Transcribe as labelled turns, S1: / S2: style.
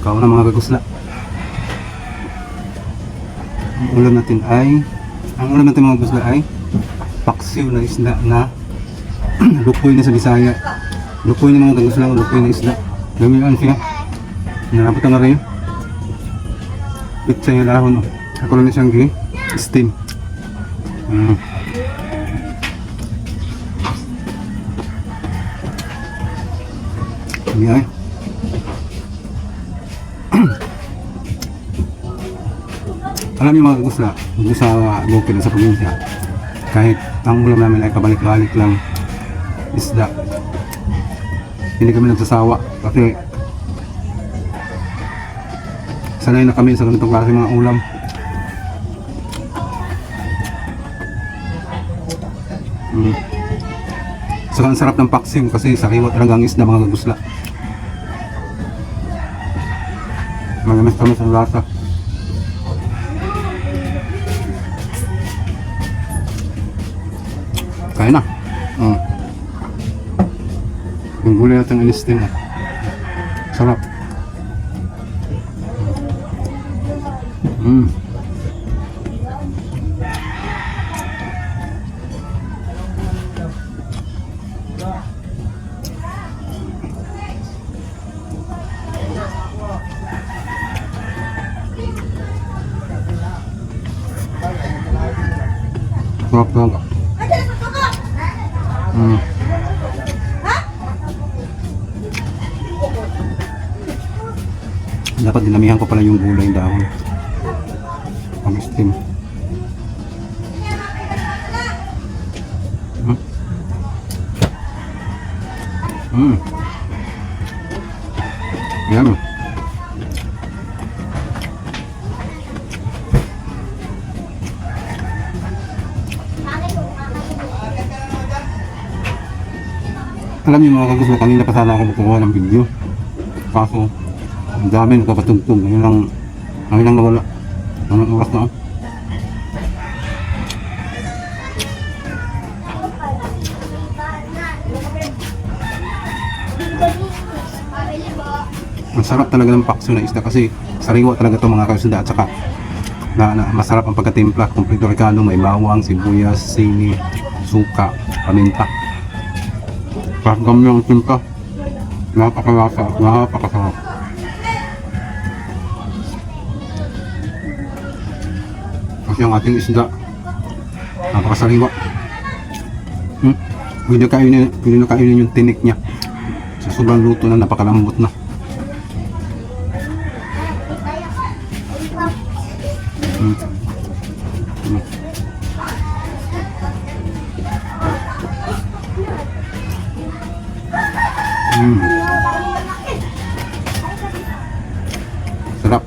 S1: Kauna mga kagusla. Ang ulam natin mga kagusla ay paksiw na isda na lukoy na sa Bisaya. Lukoy na mga kagusla, lukoy na isda. Gamilan siya. Narapot na rin. Pizza yung lahon. Ako lang na siyang steam. Yan. Alam niyo mga kagusla, sa bukid sa probinsya, kahit ang ulam namin ay kabalik-balik lang isda, hindi kami nagsasawa kasi sanay na kami sa ganitong klase mga ulam. So ang sarap ng paksiw kasi sariwa talaga ang isda mga kagusla. Magamis-gamis ang lasa. Kaya na. Yung gulay natin inistin. Sarap. Sarap talaga. Dapat dinamihan ko pala yung gulay dahon pang steam. Yan. Alam niyo mga kagusla, kanina pa sana ako magkukuha ng video. Kaso, ang dami nagkapatugtog. Ngayon lang nawala. Anong oras na? Ang sarap talaga ng paksiw na isda kasi sariwa talaga ito mga kagusla. At saka masarap ang pagkatimpla. Kompleto rekado, may bawang, sibuyas, sili, suka, paminta. Kahit kami ang timpla, napakalasa, napakasarap. Kasi ang ating isda, napakasariwa. Pwede na kainin yung tinik niya. Sa sobrang luto na, napakalambot na. Sarap.